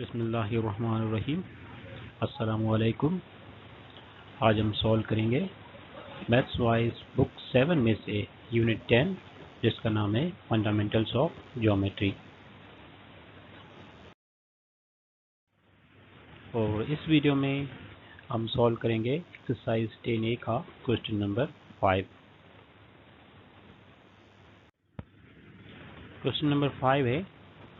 बिस्मिल्लाहिर्रहमानिर्रहीम। अस्सलामुअलैकुम। आज हम सॉल्व करेंगे मैथ्स वाइज बुक 7 में से यूनिट 10 जिसका नाम है फंडामेंटल्स ऑफ ज्योमेट्री। और इस वीडियो में हम सॉल्व करेंगे एक्सरसाइज 10A का क्वेश्चन नंबर 5। क्वेश्चन नंबर 5 है,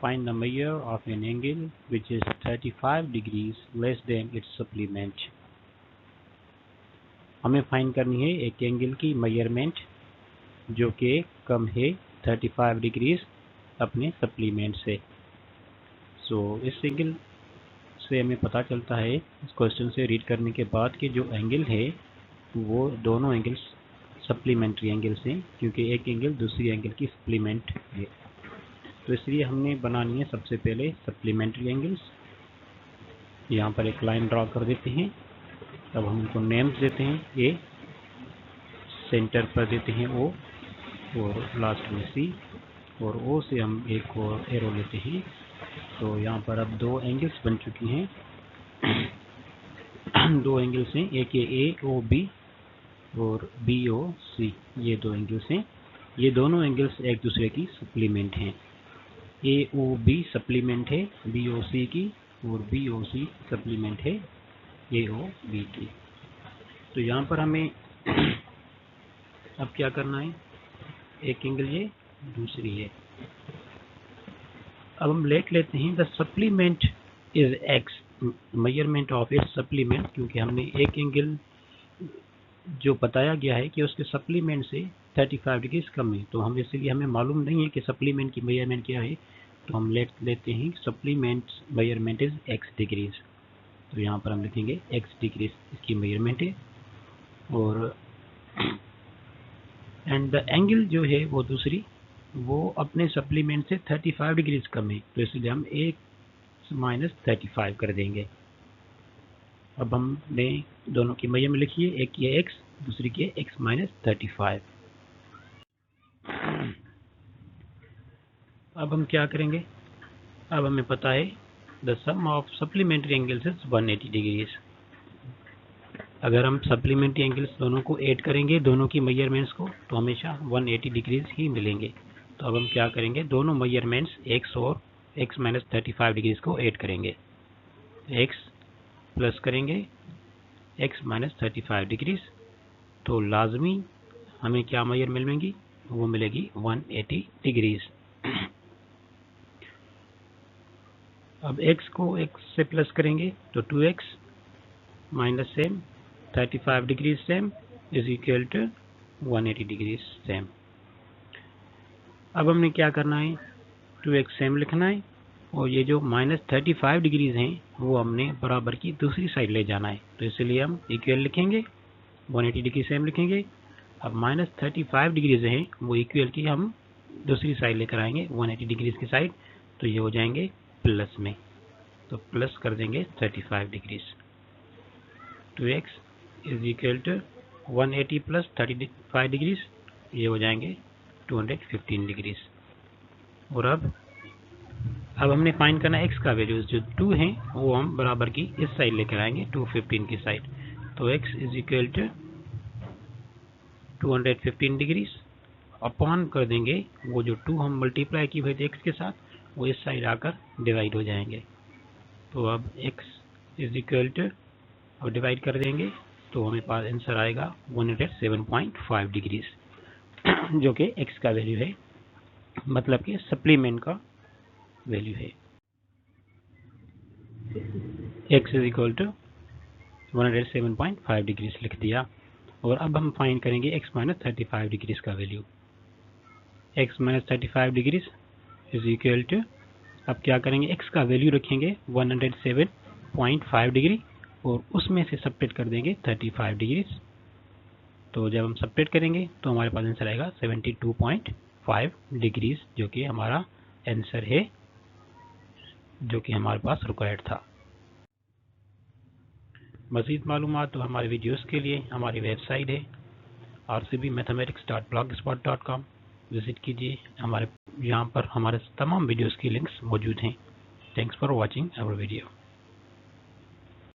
find the measure of an angle which is 35 degrees less than its supplement। हमें फाइंड करनी है एक एंगल की मेजरमेंट जो कि कम है 35 डिग्रीज अपने सप्लीमेंट से। इस एंगल से हमें पता चलता है इस क्वेश्चन से रीड करने के बाद कि जो एंगल है वो दोनों एंगल्स सप्लीमेंट्री एंगल्स हैं, क्योंकि एक एंगल दूसरी एंगल की सप्लीमेंट है। तो इसलिए हमने बनानी है सबसे पहले सप्लीमेंट्री एंगल्स। यहाँ पर एक लाइन ड्रॉ कर देते हैं। अब हम उनको नेम्स देते हैं, ए सेंटर पर देते हैं ओ और लास्ट में सी, और ओ से हम एक और एरो लेते हैं। तो यहाँ पर अब दो एंगल्स बन चुकी हैं। दो एंगल्स हैं, एक ये ए ओ बी और बी ओ सी, ये दो एंगल्स हैं। ये दोनों एंगल्स एक दूसरे की सप्लीमेंट हैं। ए ओ बी सप्लीमेंट है बी ओ सी की, और बी ओ सी सप्लीमेंट है ए ओ बी की। तो यहाँ पर हमें अब क्या करना है, एक एंगल ये दूसरी है। अब हम लेते हैं the supplement is x, measurement of its supplement, क्योंकि हमने एक एंगल जो बताया गया है कि उसके सप्लीमेंट से 35 डिग्री कम है, तो हम इसलिए हमें मालूम नहीं है कि सप्लीमेंट की मेजरमेंट क्या है। तो हम लेते हैं supplement measurement is x degrees. तो यहाँ पर हम लिखेंगे एक्स डिग्रीज इसकी मेजरमेंट है, और एंड द एंगल जो है वो दूसरी वो अपने सप्लीमेंट से 35 डिग्रीज कम है, तो इसलिए हम x माइनस 35 कर देंगे। अब हमने दोनों की मेजरमेंट लिखिए, एक की x दूसरी की x माइनस 35। अब हम क्या करेंगे, अब हमें पता है the sum of supplementary angles is 180 degrees. अगर हम सप्लीमेंट्री एंगल्स दोनों को ऐड करेंगे, दोनों की मेजरमेंट्स को, तो हमेशा 180 डिग्रीज ही मिलेंगे। तो अब हम क्या करेंगे, दोनों मेजरमेंट्स x और x माइनस 35 डिग्रीज को ऐड करेंगे। x प्लस करेंगे x माइनस 35 डिग्रीज, तो लाजमी हमें क्या मेजरमेंट मिलेगी, वो मिलेगी 180 डिग्रीज। अब x को x से प्लस करेंगे तो 2x minus same 35 degrees same is equal to 180 degrees same. अब हमने क्या करना है, 2x सेम लिखना है, और ये जो माइनस 35 डिग्रीज हैं वो हमने बराबर की दूसरी साइड ले जाना है। तो इसलिए हम इक्वल लिखेंगे, 180 डिग्री सेम लिखेंगे। अब माइनस 35 डिग्रीज हैं वो इक्वल की हम दूसरी साइड लेकर आएंगे 180 डिग्रीज की साइड, तो ये हो जाएंगे प्लस में। तो प्लस कर देंगे 35 degrees. 2x is equal to 180 plus 35 degrees, ये हो जाएंगे 215 डिग्रीज। और अब हमने फाइंड करना x का वैल्यू, जो 2 है वो हम बराबर की इस साइड लेकर आएंगे 215 की साइड। तो x is equal to 215 degrees upon कर देंगे वो जो 2 हम मल्टीप्लाई की हुई थे x के साथ, वो इस साइड आकर डिवाइड हो जाएंगे। तो अब x इज इक्वल टू और डिवाइड कर देंगे तो हमें पास आंसर आएगा 107.5 डिग्रीज, जो कि x का वैल्यू है, मतलब कि सप्लीमेंट का वैल्यू है। x is equal to 107.5 degrees लिख दिया। और अब हम फाइंड करेंगे x माइनस 35 डिग्रीज का value. x minus 35 degrees is equal to, अब क्या करेंगे, x का वैल्यू रखेंगे 107.5 डिग्री और उसमें से सब्ट्रैक्ट कर देंगे 35 डिग्रीज। तो जब हम सब्ट्रैक्ट करेंगे तो हमारे पास आंसर आएगा 72.5 डिग्रीज, जो कि हमारा आंसर है, जो कि हमारे पास रिक्वायर्ड था। मज़ीद मालूमात तो हमारे वीडियोस के लिए हमारी वेबसाइट है rcbmathematics.blogspot.com, विजिट कीजिए। हमारे यहाँ पर हमारे तमाम वीडियोस की लिंक्स मौजूद हैं। Thanks for watching our video.